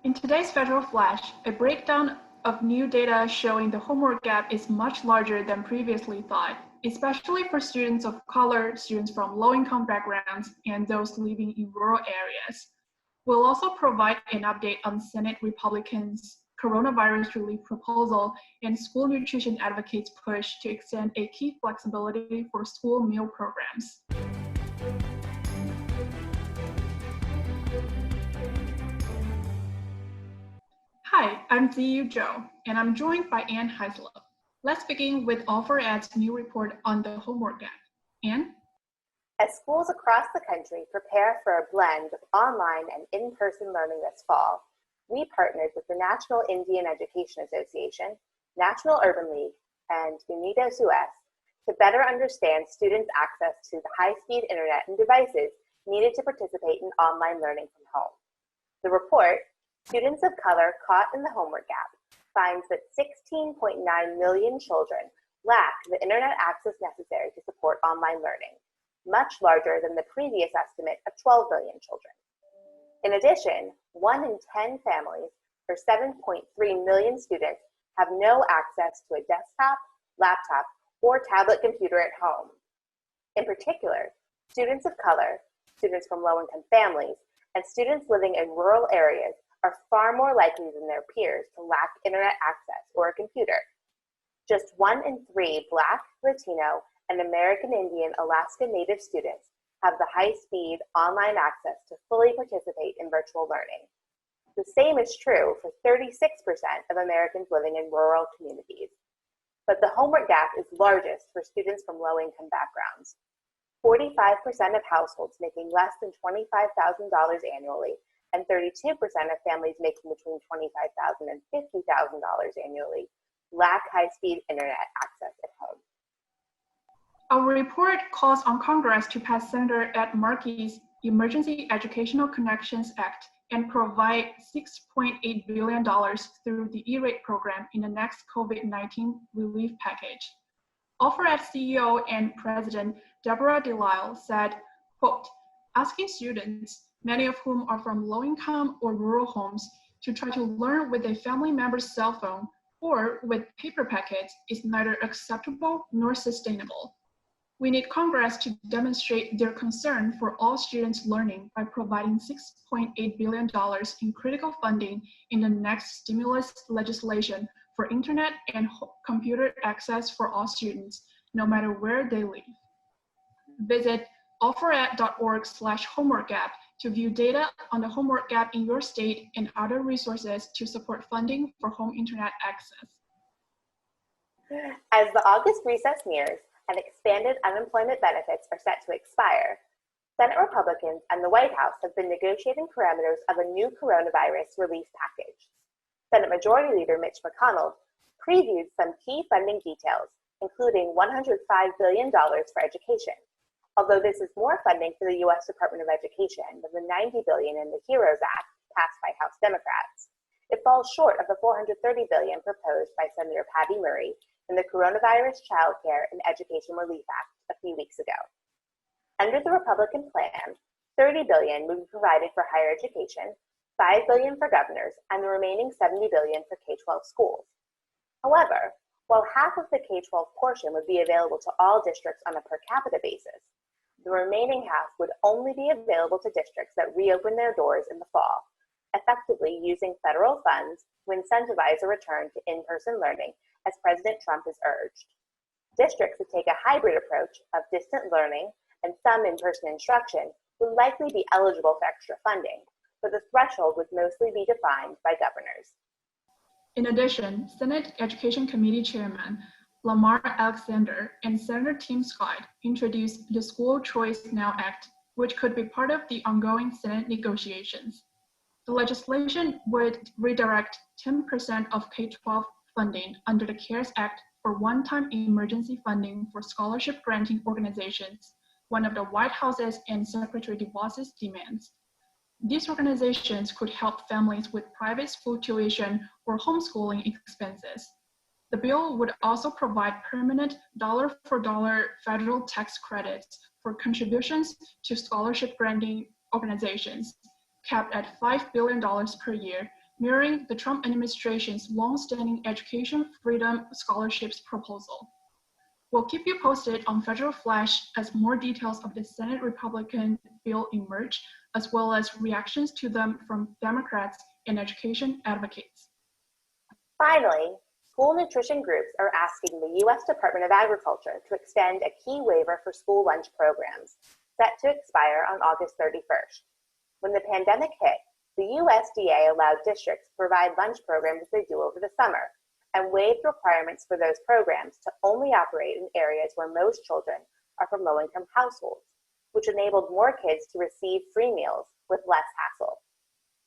In today's Federal Flash, a breakdown of new data showing the homework gap is much larger than previously thought, especially for students of color, students from low-income backgrounds, and those living in rural areas. We'll also provide an update on Senate Republicans' coronavirus relief proposal and school nutrition advocates' push to extend a key flexibility for school meal programs. Hi, I'm ZU Joe, and I'm joined by Ann Heislop. Let's begin with OfferEd's new report on the homework gap. Ann? As schools across the country prepare for a blend of online and in-person learning this fall, we partnered with the National Indian Education Association, National Urban League, and Unidos US to better understand students' access to the high-speed internet and devices needed to participate in online learning from home. The report, Students of Color Caught in the Homework Gap, finds that 16.9 million children lack the internet access necessary to support online learning, much larger than the previous estimate of 12 million children. In addition, 1 in 10 families, or 7.3 million students, have no access to a desktop, laptop, or tablet computer at home. In particular, students of color, students from low-income families, and students living in rural areas are far more likely than their peers to lack internet access or a computer. Just 1 in 3 Black, Latino, and American Indian Alaska Native students have the high-speed online access to fully participate in virtual learning. The same is true for 36% of Americans living in rural communities. But the homework gap is largest for students from low-income backgrounds. 45% of households making less than $25,000 annually and 32% of families making between $25,000 and $50,000 annually lack high-speed internet access at home. Our report calls on Congress to pass Senator Ed Markey's Emergency Educational Connections Act and provide $6.8 billion through the E-Rate program in the next COVID-19 relief package. OfferEd CEO and President Deborah Delisle said, quote, asking students, many of whom are from low-income or rural homes, to try to learn with a family member's cell phone or with paper packets is neither acceptable nor sustainable. We need Congress to demonstrate their concern for all students learning by providing $6.8 billion in critical funding in the next stimulus legislation for internet and computer access for all students, no matter where they live. Visit offered.org/homeworkgap to view data on the homework gap in your state and other resources to support funding for home internet access. As the August recess nears and expanded unemployment benefits are set to expire, Senate Republicans and the White House have been negotiating parameters of a new coronavirus relief package. Senate Majority Leader Mitch McConnell previewed some key funding details, including $105 billion for education. Although this is more funding for the U.S. Department of Education than the $90 billion in the HEROES Act passed by House Democrats, it falls short of the $430 billion proposed by Senator Patty Murray in the Coronavirus Child Care and Education Relief Act a few weeks ago. Under the Republican plan, $30 billion would be provided for higher education, $5 billion for governors, and the remaining $70 billion for K-12 schools. However, while half of the K-12 portion would be available to all districts on a per capita basis, the remaining half would only be available to districts that reopen their doors in the fall, effectively using federal funds to incentivize a return to in-person learning, as President Trump has urged. Districts that take a hybrid approach of distant learning and some in-person instruction would likely be eligible for extra funding, but the threshold would mostly be defined by governors. In addition, Senate Education Committee Chairman Lamar Alexander and Senator Tim Scott introduced the School Choice Now Act, which could be part of the ongoing Senate negotiations. The legislation would redirect 10% of K-12 funding under the CARES Act for one-time emergency funding for scholarship granting organizations, one of the White House's and Secretary DeVos's demands. These organizations could help families with private school tuition or homeschooling expenses. The bill would also provide permanent dollar-for-dollar federal tax credits for contributions to scholarship granting organizations, capped at $5 billion per year, mirroring the Trump administration's long-standing education freedom scholarships proposal. We'll keep you posted on Federal Flash as more details of the Senate Republican bill emerge, as well as reactions to them from Democrats and education advocates. Finally, school nutrition groups are asking the U.S. Department of Agriculture to extend a key waiver for school lunch programs, set to expire on August 31st. When the pandemic hit, the USDA allowed districts to provide lunch programs as they do over the summer, and waived requirements for those programs to only operate in areas where most children are from low-income households, which enabled more kids to receive free meals with less hassle.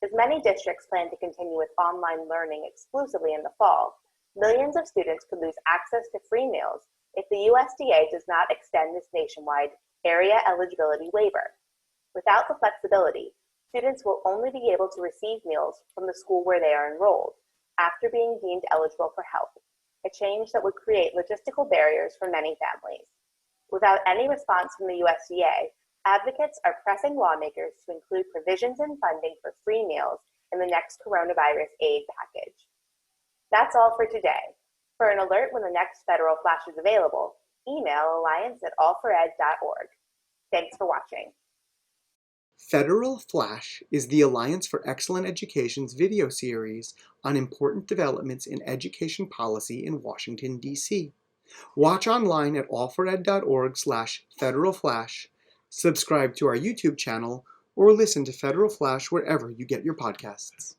As many districts plan to continue with online learning exclusively in the fall, millions of students could lose access to free meals if the USDA does not extend this nationwide area eligibility waiver. Without the flexibility, students will only be able to receive meals from the school where they are enrolled, after being deemed eligible for help, a change that would create logistical barriers for many families. Without any response from the USDA, advocates are pressing lawmakers to include provisions in funding for free meals in the next coronavirus aid package. That's all for today. For an alert when the next Federal Flash is available, email alliance@allfored.org. Thanks for watching. Federal Flash is the Alliance for Excellent Education's video series on important developments in education policy in Washington, D.C. Watch online at allfored.org/Federal Flash, subscribe to our YouTube channel, or listen to Federal Flash wherever you get your podcasts.